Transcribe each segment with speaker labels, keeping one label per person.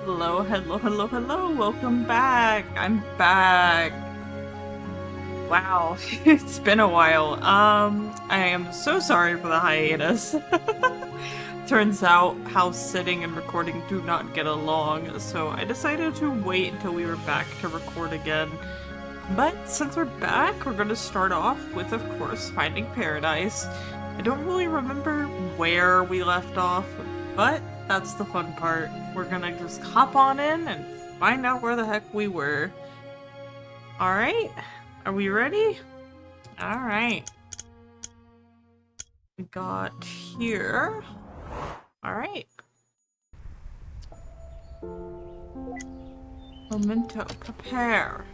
Speaker 1: Hello, hello, hello, hello. Welcome back. I'm back. Wow, it's been a while. I am so sorry for the hiatus. Turns out house sitting and recording do not get along, so I decided to wait until we were back to record again. But since we're back, we're going to start off with, of course, Finding Paradise. I don't really remember where we left off, but that's the fun part. We're gonna just hop on in and find out where the heck we were. Alright, are we ready? Alright. We got here. Alright. Memento, prepare.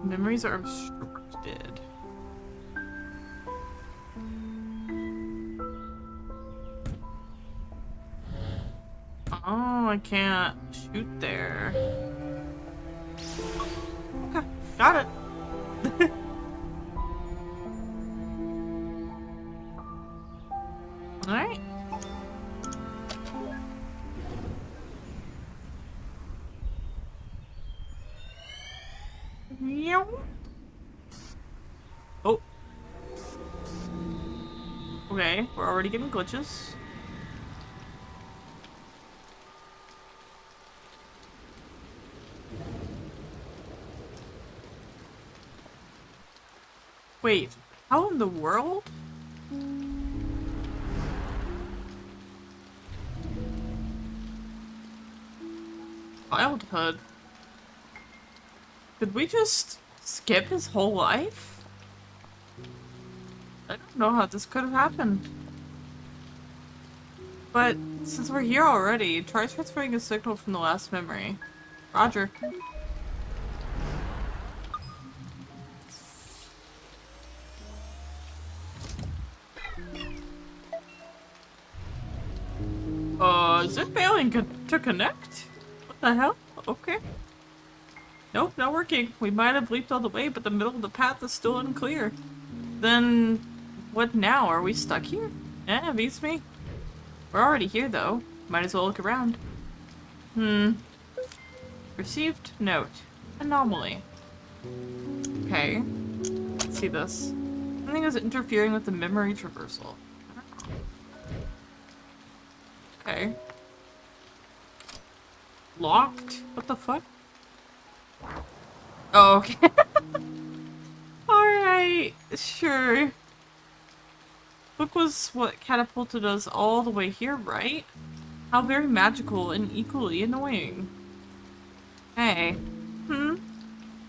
Speaker 1: Memories are obstructed. Oh, I can't shoot there. Okay, got it. Alright. Oh. Okay, we're already getting glitches. Wait, how in the world? Childhood? Did we just skip his whole life? I don't know how this could have happened. But since we're here already, try transferring a signal from the last memory. Roger. Is it failing to connect? What the hell? Okay. Nope, not working. We might have leaped all the way, but the middle of the path is still unclear. Then, what now? Are we stuck here? Eh, beats me. We're already here, though. Might as well look around. Received note. Anomaly. Okay. Let's see this. Something is interfering with the memory traversal. Okay. Locked? What the fuck? Oh, okay. Alright, sure. Book was what catapulted us all the way here, right? How very magical and equally annoying. Hey.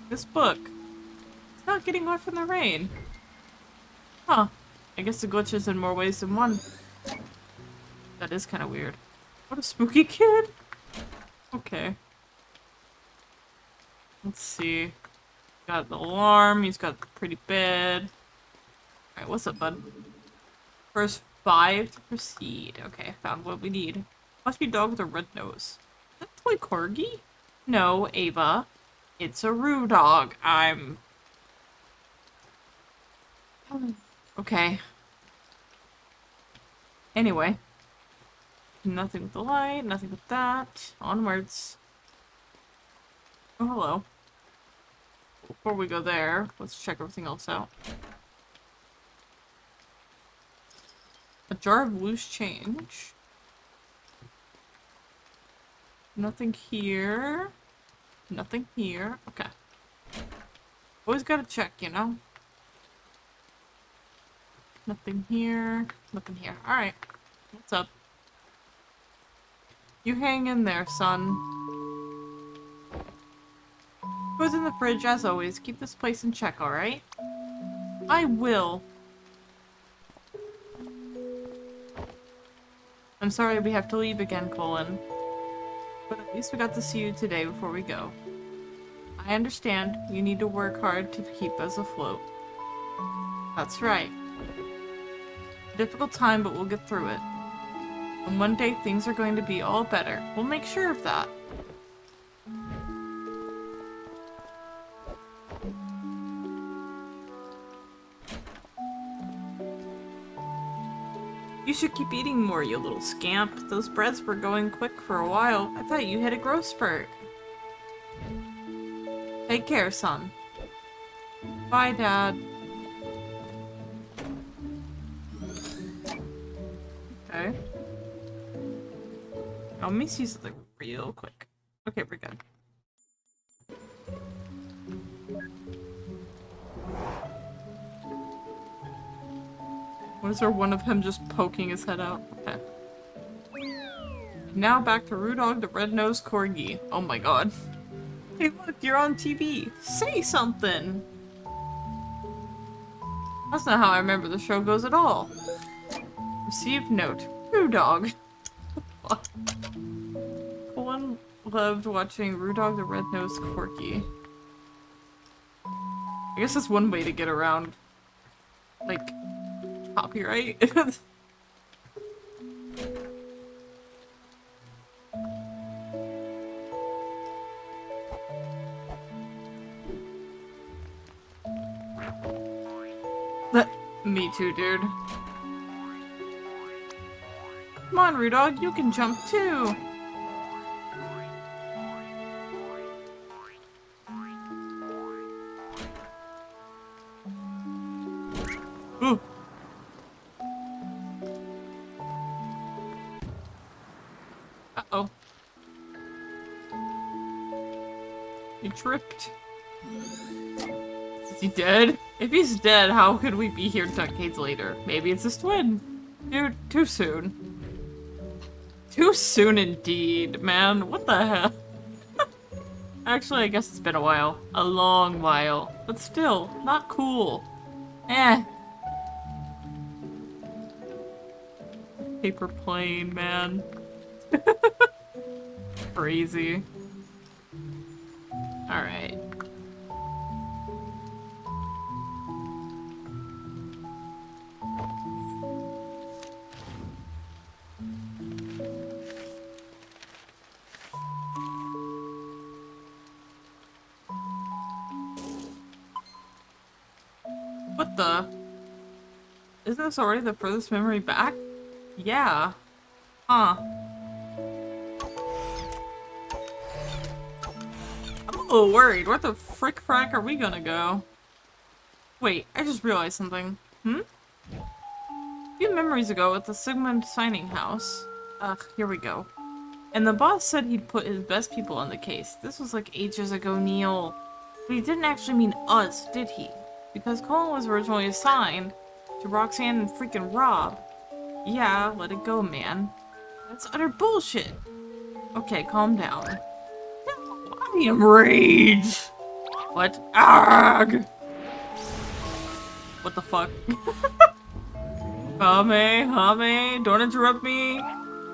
Speaker 1: This book. It's not getting wet from the rain. Huh. I guess the glitch is in more ways than one. That is kind of weird. What a spooky kid. Okay. Let's see. Got the alarm. He's got the pretty bed. Alright, what's up, bud? First 5 to proceed. Okay, found what we need. Must be dog with a red nose. Is that toy corgi? No, Ava. It's a Roo dog. Okay. Anyway. Nothing with the light, nothing with that. Onwards. Oh, hello. Before we go there, let's check everything else out. A jar of loose change. Nothing here. Nothing here. Okay. Always gotta check, you know? Nothing here. Nothing here. Alright. What's up? You hang in there, son. Who's in the fridge, as always. Keep this place in check, alright? I will. I'm sorry we have to leave again, Colin. But at least we got to see you today before we go. I understand you need to work hard to keep us afloat. That's right. Difficult time, but we'll get through it. And one day things are going to be all better. We'll make sure of that. You should keep eating more, you little scamp. Those breaths were going quick for a while. I thought you had a growth spurt. Take care, son. Bye, Dad. Okay. Let me see something real quick. Okay, we're good. Was there one of him just poking his head out? Okay. Now back to Rudog the Red-Nosed Corgi. Oh my god. Hey look, you're on TV. Say something! That's not how I remember the show goes at all. Received note. Rudog. Colin loved watching Rudog the Red-Nosed Corgi. I guess that's one way to get around, like, copyright. Me too, dude. Come on, Rudog, you can jump too! Ooh. Uh-oh. He tripped. Is he dead? If he's dead, how could we be here decades later? Maybe it's his twin. Dude, too soon. Too soon indeed, man. What the hell? Actually, I guess it's been a while. A long while. But still, not cool. Eh. Paper plane, man. Crazy. Alright. What the? Isn't this already the furthest memory back? Yeah. Huh. I'm a little worried. Where the frick frack are we gonna go? Wait, I just realized something. A few memories ago at the Sigmund signing house. Ugh, here we go. And the boss said he'd put his best people on the case. This was like ages ago, Neil. But he didn't actually mean us, did he? Because Colin was originally assigned to Roxanne and freaking Rob. Yeah, let it go, man. That's utter bullshit. Okay, calm down. No, I am rage! What? Arg! What the fuck? Hame, don't interrupt me.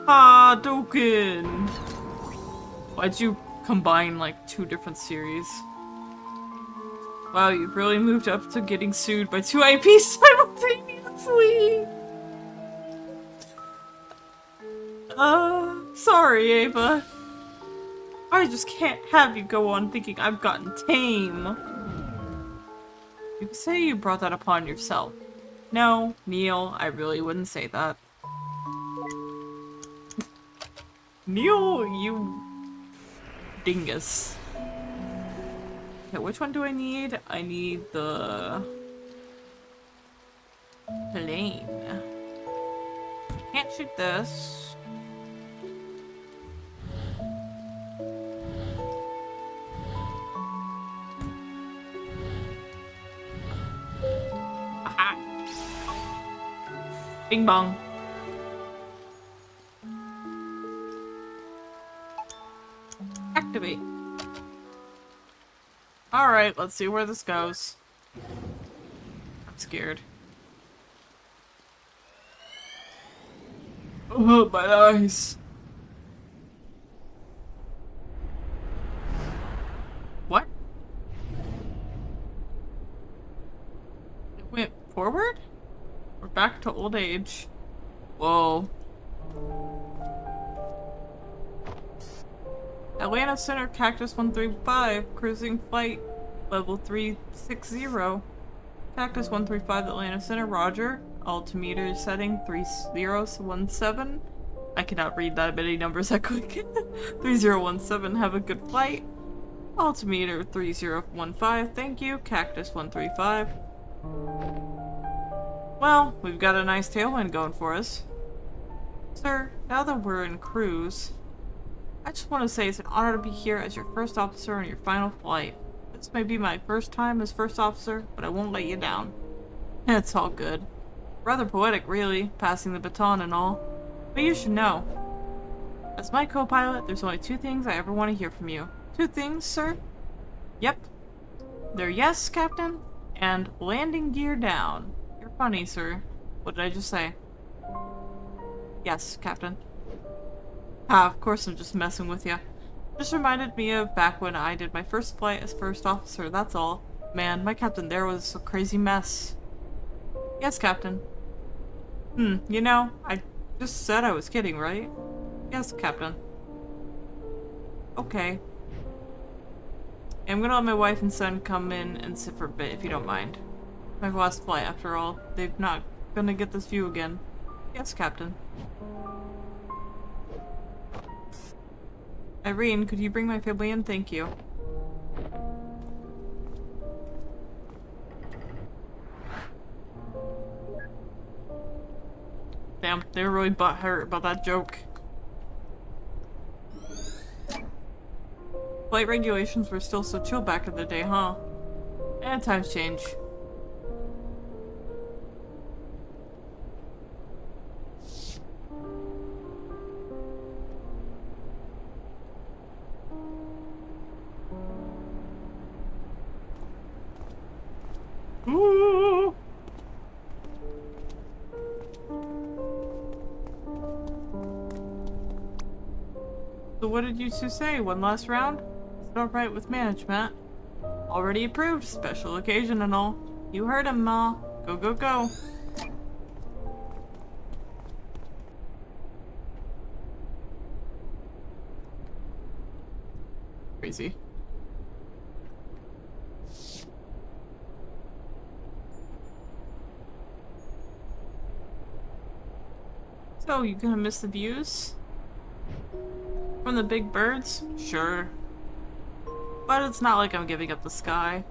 Speaker 1: Hadouken! Why'd you combine like two different series? Wow, you've really moved up to getting sued by two IPs simultaneously! Sorry, Ava. I just can't have you go on thinking I've gotten tame. You could say you brought that upon yourself. No, Neil, I really wouldn't say that. Neil, you dingus. Okay, which one do I need? I need the plane. Can't shoot this. Aha! Bing bong. Activate. Alright, let's see where this goes. I'm scared. Oh, my eyes. What? It went forward? We're back to old age. Whoa. Atlanta Center Cactus 135, cruising flight level 360. Cactus 135 Atlanta Center, roger. Altimeter setting 3017. I cannot read that many numbers that quick. 3017, have a good flight. Altimeter 3015, thank you. Cactus 135. Well, we've got a nice tailwind going for us. Sir, now that we're in cruise, I just want to say it's an honor to be here as your first officer on your final flight. This may be my first time as first officer, but I won't let you down. It's all good. Rather poetic, really, passing the baton and all. But you should know. As my co-pilot, there's only 2 things I ever want to hear from you. 2 things, sir? Yep. They're yes, Captain, and landing gear down. You're funny, sir. What did I just say? Yes, Captain. Ah, of course I'm just messing with you. Just reminded me of back when I did my first flight as first officer, that's all. Man, my captain there was a crazy mess. Yes, Captain. You know, I just said I was kidding, right? Yes, Captain. Okay. I'm gonna let my wife and son come in and sit for a bit, if you don't mind. My last flight, after all. They're not gonna get this view again. Yes, Captain. Irene, could you bring my family in? Thank you. Damn, they were really butthurt about that joke. Flight regulations were still so chill back in the day, huh? And times change. Ooh. So what did you two say? One last round? It's alright with management. Already approved. Special occasion and all. You heard him, Ma. Go, go, go. Crazy. So, you gonna miss the views? From the big birds? Sure. But it's not like I'm giving up the sky.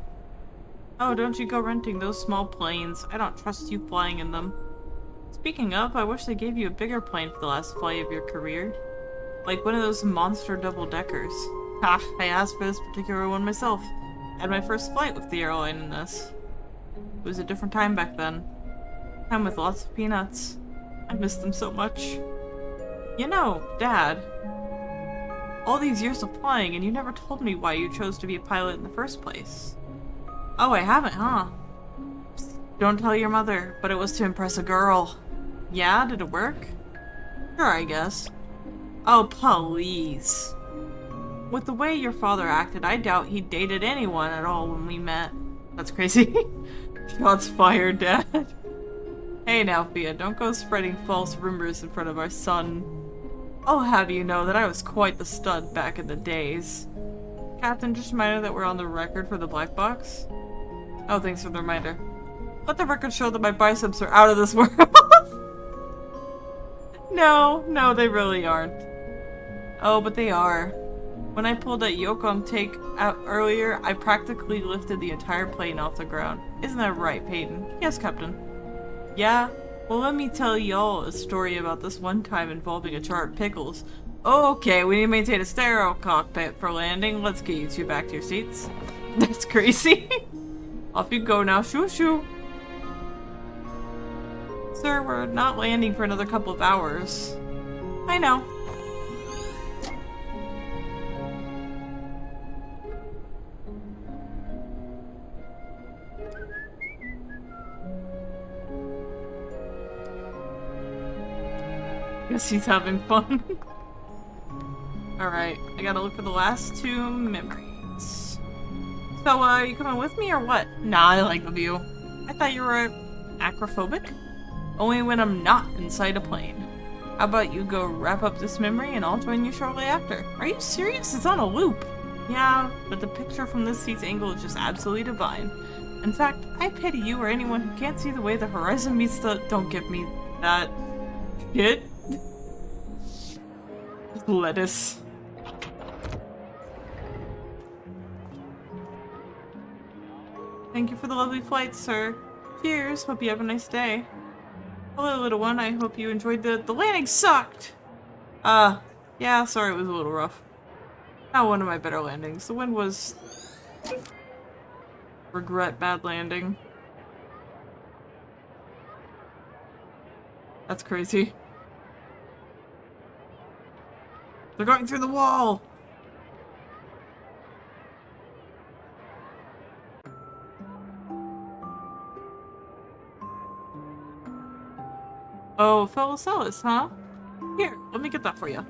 Speaker 1: Oh, don't you go renting those small planes. I don't trust you flying in them. Speaking of, I wish they gave you a bigger plane for the last flight of your career. Like one of those monster double-deckers. Ha, I asked for this particular one myself. I had my first flight with the airline in this. It was a different time back then. Time with lots of peanuts. I miss them so much. You know, Dad, all these years of flying and you never told me why you chose to be a pilot in the first place. Oh, I haven't, huh? Psst, don't tell your mother, but it was to impress a girl. Yeah, did it work? Sure, I guess. Oh, please. With the way your father acted, I doubt he dated anyone at all when we met. That's crazy. Shots fired, Dad. Hey now, Fia, don't go spreading false rumors in front of our son. I'll have you know that I was quite the stud back in the days. Captain, just remind her that we're on the record for the black box. Oh, thanks for the reminder. Let the record show that my biceps are out of this world. No, they really aren't. Oh, but they are. When I pulled that Yocom take out earlier, I practically lifted the entire plane off the ground. Isn't that right, Peyton? Yes, Captain. Yeah? Well, let me tell y'all a story about this one time involving a jar of pickles. Okay, we need to maintain a sterile cockpit for landing. Let's get you two back to your seats. That's crazy. Off you go now. Shoo shoo. Sir, we're not landing for another couple of hours. I know. Guess he's having fun. Alright, I gotta look for the last 2 memories. So, you coming with me or what? Nah, I like the view. I thought you were acrophobic? Only when I'm not inside a plane. How about you go wrap up this memory and I'll join you shortly after. Are you serious? It's on a loop. Yeah, but the picture from this seat's angle is just absolutely divine. In fact, I pity you or anyone who can't see the way the horizon meets the— Don't give me that shit. Lettuce. Thank you for the lovely flight, sir. Cheers. Hope you have a nice day. Hello, little one. I hope you enjoyed the landing sucked. Yeah, sorry it was a little rough. Not one of my better landings. The wind was... regret bad landing. That's crazy. They're going through the wall! Oh, fellow Celis, huh? Here, let me get that for you.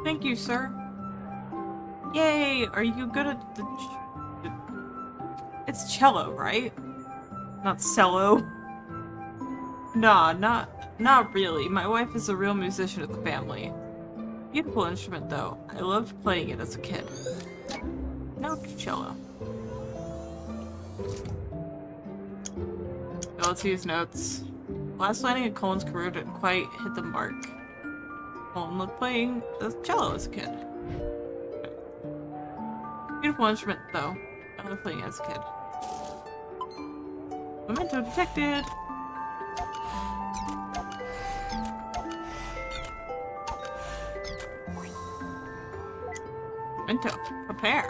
Speaker 1: Thank you, sir. Yay! Are you good at the... It's cello, right? Not cello. Nah, not really. My wife is a real musician of the family. Beautiful instrument, though. I loved playing it as a kid. Now to cello. Okay, let's use notes. Last landing in Colin's career didn't quite hit the mark. Colin loved playing the cello as a kid. Okay. Beautiful instrument, though. I loved playing it as a kid. Memento detected! Memento, prepare!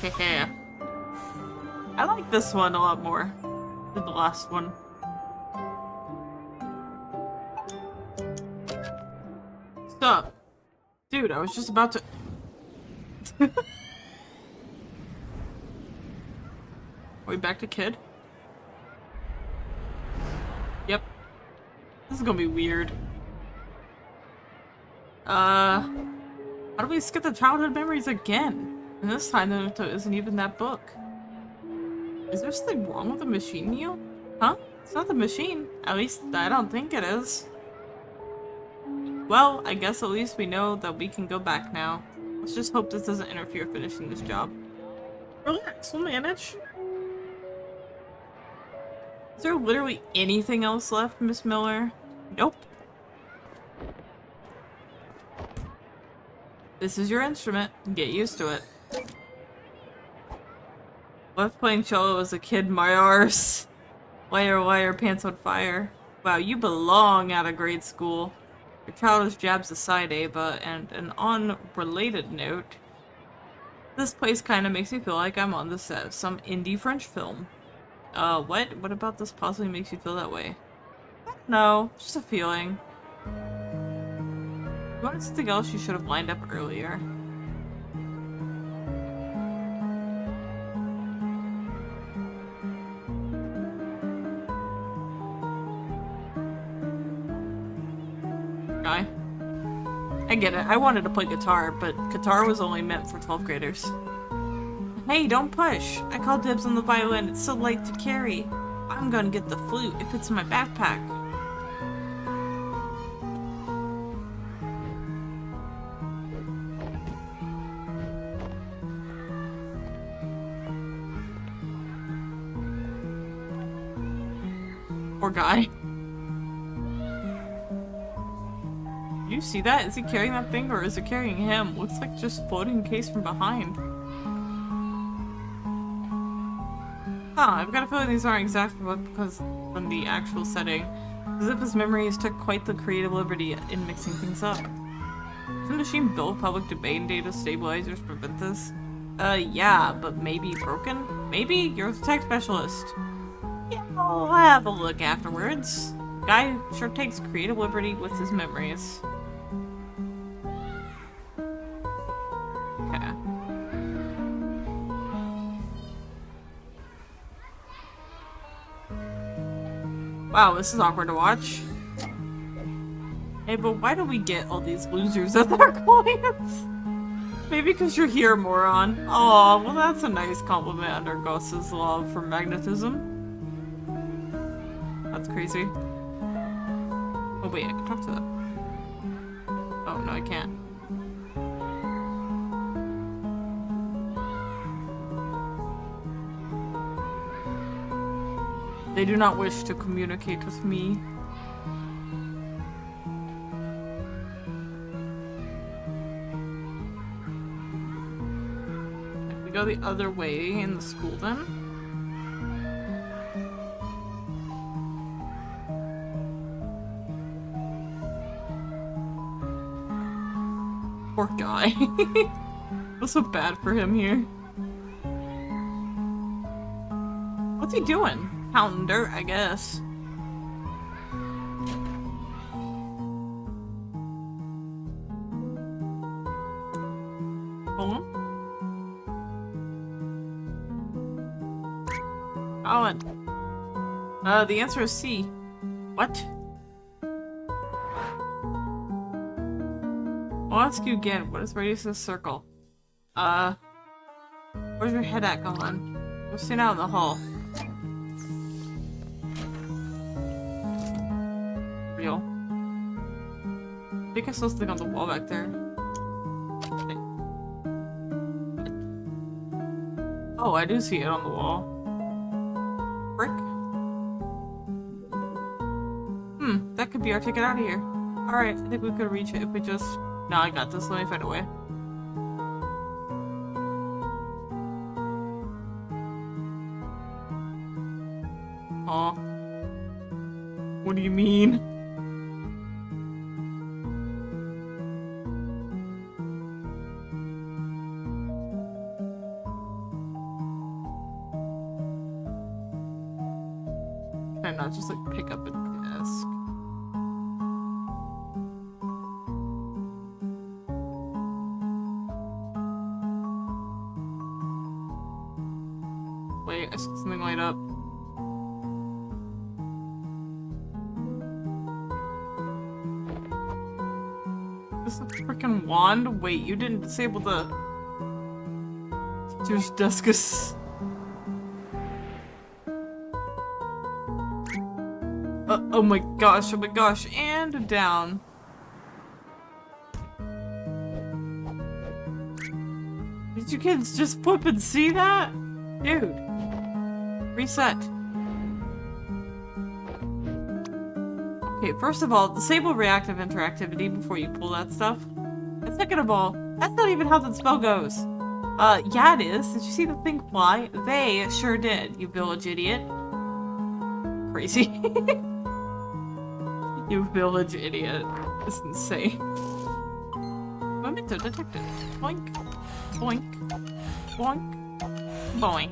Speaker 1: Okay. Yeah. I like this one a lot more than the last one. Stop. Dude, I was just about to... Are we back to kid? Yep. This is gonna be weird. How do we skip the childhood memories again? And this time the memento isn't even that book. Is there something wrong with the machine, Neo? Huh? It's not the machine. At least I don't think it is. Well, I guess at least we know that we can go back now. Let's just hope this doesn't interfere finishing this job. Relax, we'll manage. Is there literally anything else left, Miss Miller? Nope. This is your instrument. Get used to it. Left playing cello as a kid, my arse. Wire, pants on fire. Wow, you belong out of grade school. Your childish jabs aside, Ava, and an unrelated note. This place kinda makes me feel like I'm on the set of some indie French film. What? What about this possibly makes you feel that way? No, just a feeling. You wanted something else you should have lined up earlier. Guy. I get it. I wanted to play guitar, but guitar was only meant for 12th graders. Hey, don't push! I called dibs on the violin. It's so light to carry. I'm gonna get the flute. It fits in my backpack. Poor guy. You see that? Is he carrying that thing or is it carrying him? Looks like just floating case from behind. Huh, I've got a feeling these aren't exactly what because from the actual setting. As if his memories took quite the creative liberty in mixing things up. Does the machine build public domain data stabilizers to prevent this? Yeah, but maybe broken? Maybe? You're the tech specialist. Yeah, I'll have a look afterwards. Guy sure takes creative liberty with his memories. Okay. Wow, this is awkward to watch. Hey, but why do we get all these losers as our clients? Maybe because you're here, moron. Oh, well that's a nice compliment under Gauss's law for magnetism. That's crazy. Oh wait, I can talk to them. Oh, no I can't. They do not wish to communicate with me. We go the other way in the school then. Poor guy. Feels so bad for him here. What's he doing? Counting dirt, I guess. Colin? Colin. The answer is C. What? I'll ask you again. What is radius of this circle? Where's your head at, Colin? We're sitting out in the hall. Real. I think I saw something on the wall back there. Okay. Oh, I do see it on the wall. Brick? That could be our ticket out of here. Alright, I think we could reach it if we just... No, I got this. Let me find a way. Aw. What do you mean? Can I not just like pick up a desk? Wait, I saw something light up. Is this a freaking wand? Wait, you didn't disable the teacher's desk. Oh my gosh, and down. Did you kids just flip and see that? Dude. Reset. Okay, first of all, disable reactive interactivity before you pull that stuff. And second of all, that's not even how the spell goes. Yeah it is. Did you see the thing fly? They sure did, you village idiot. Crazy. You village idiot. It's insane. Memento detected. Boink. Boink. Boink. Boink.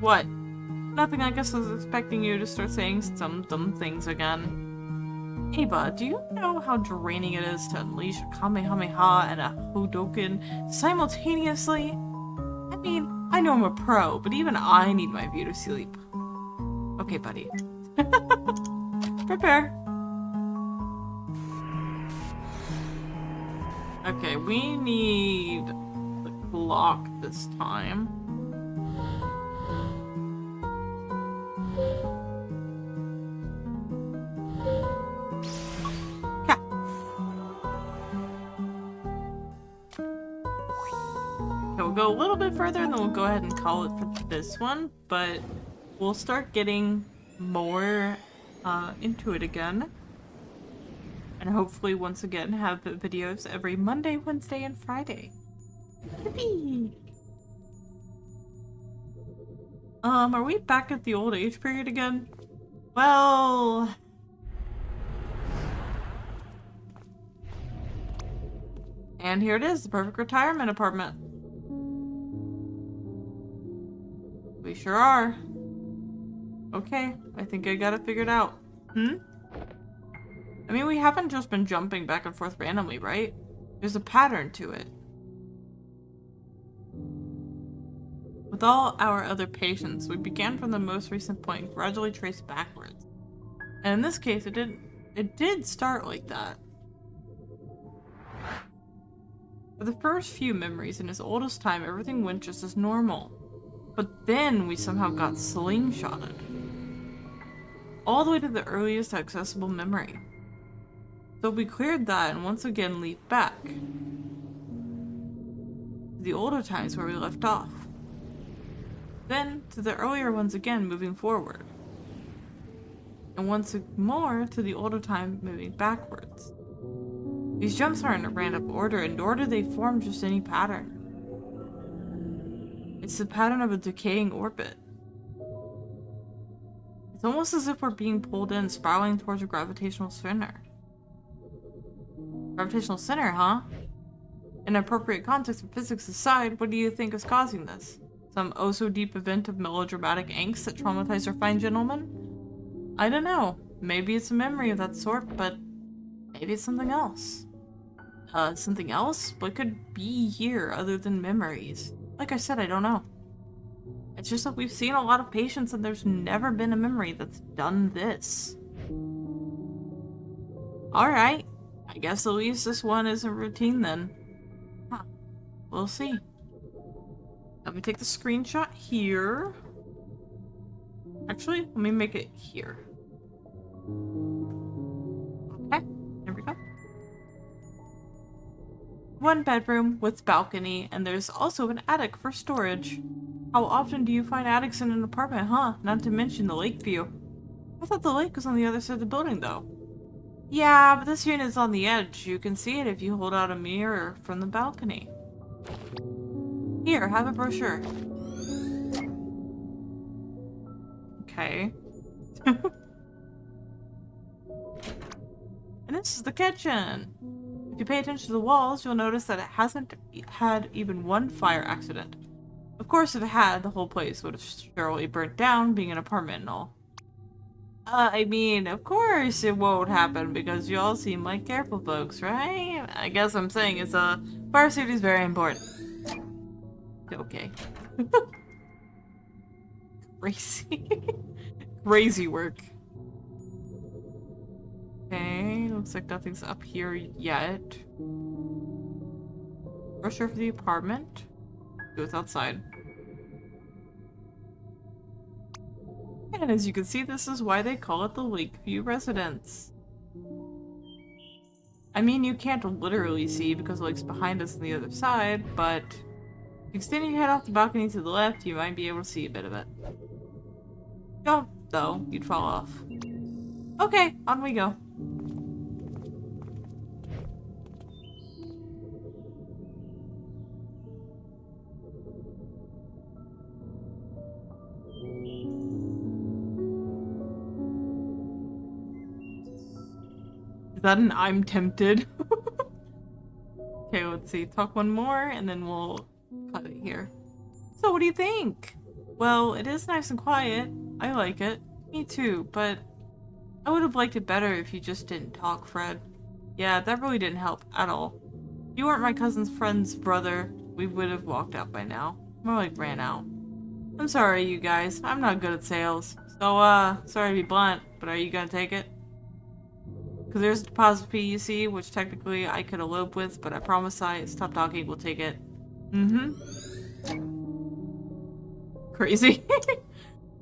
Speaker 1: What? Nothing, I guess I was expecting you to start saying some dumb things again. Ava, do you know how draining it is to unleash a Kamehameha and a Hodoken simultaneously? I mean, I know I'm a pro, but even I need my view to sleep. Okay, buddy. Prepare. Okay, we need the clock this time. Okay. We'll go a little bit further and then we'll go ahead and call it for this one, but we'll start getting more into it again, and hopefully once again have videos every Monday, Wednesday, and Friday. Yippee! Are we back at the old age period again? Well, and here it is, the perfect retirement apartment. We sure are. Okay, I think I got it figured out. I mean, we haven't just been jumping back and forth randomly, right? There's a pattern to it. With all our other patients, we began from the most recent point and gradually traced backwards. And in this case, it did start like that. For the first few memories in his oldest time, everything went just as normal. But then we somehow got slingshotted. All the way to the earliest accessible memory. So we cleared that and once again leaped back. To the older times where we left off. Then to the earlier ones again, moving forward. And once more to the older time, moving backwards. These jumps aren't in a random order, and nor do they form just any pattern. It's the pattern of a decaying orbit. It's almost as if we're being pulled in, spiraling towards a gravitational center. Gravitational center, huh? In appropriate context of physics aside, what do you think is causing this? Some oh-so-deep event of melodramatic angst that traumatized our fine gentleman? I don't know. Maybe it's a memory of that sort, but maybe it's something else. Something else? What could be here other than memories? Like I said, I don't know. It's just that we've seen a lot of patients and there's never been a memory that's done this. Alright. I guess at least this one isn't routine then. Huh. We'll see. Let me take the screenshot here. Actually, let me make it here. Okay, there we go. One bedroom with balcony, and there's also an attic for storage. How often do you find attics in an apartment, huh? Not to mention the lake view. I thought the lake was on the other side of the building, though. Yeah, but this unit's on the edge. You can see it if you hold out a mirror from the balcony. Here, have a brochure. Okay. And this is the kitchen. If you pay attention to the walls, you'll notice that it hasn't had even one fire accident. Of course, if it had, the whole place would have surely burnt down, being an apartment and all. I mean, of course it won't happen because you all seem like careful folks, right? I guess I'm saying is, fire safety is very important. Okay. Crazy. Crazy work. Okay, looks like nothing's up here yet. Brochure for the apartment. Do it outside. And as you can see, this is why they call it the Lakeview Residence. I mean, you can't literally see because the lake's behind us on the other side, but if you extend your head off the balcony to the left, you might be able to see a bit of it. Don't, though. You'd fall off. Okay, on we go. Is that an I'm tempted? Okay, let's see. Talk one more and then we'll cut it here. So what do you think? Well, it is nice and quiet. I like it. Me too, but I would have liked it better if you just didn't talk, Fred. Yeah, that really didn't help at all. If you weren't my cousin's friend's brother, we would have walked out by now. More like ran out. I'm sorry, you guys. I'm not good at sales. So, sorry to be blunt, but are you gonna take it? Because there's a deposit fee, you see, which technically I could elope with, but I promise I stop talking, we'll take it. Crazy.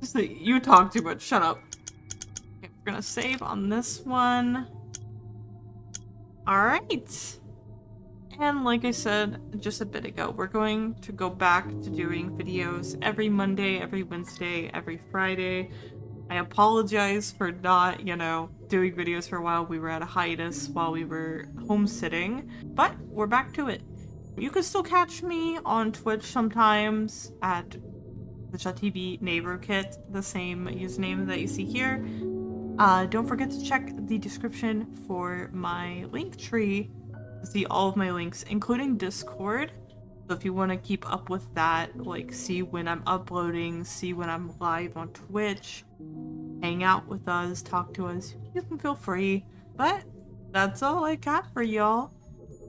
Speaker 1: Just that you talk too much, shut up. Okay, we're gonna save on this one. Alright. And like I said just a bit ago, we're going to go back to doing videos every Monday, every Wednesday, every Friday. I apologize for not, doing videos for a while. We were at a hiatus while we were homesteading, but we're back to it. You can still catch me on Twitch sometimes at twitch.tv neighborkit, the same username that you see here. Don't forget to check the description for my link tree to see all of my links, including Discord. So if you want to keep up with that, like see when I'm uploading, see when I'm live on Twitch, hang out with us, talk to us, you can feel free. But that's all I got for y'all.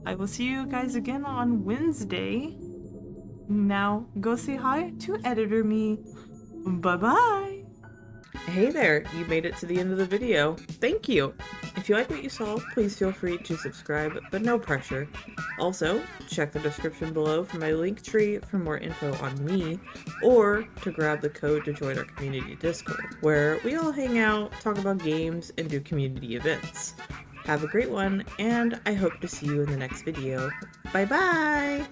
Speaker 1: I will see you guys again on Wednesday. Now go say hi to Editor Me. Bye bye. Hey there, you made it to the end of the video. Thank you. If If you like what you saw, please feel free to subscribe, but no pressure. Also, check the description below for my link tree for more info on me, or to grab the code to join our community Discord, where we all hang out, talk about games, and do community events. Have a great one, and I hope to see you in the next video. Bye bye!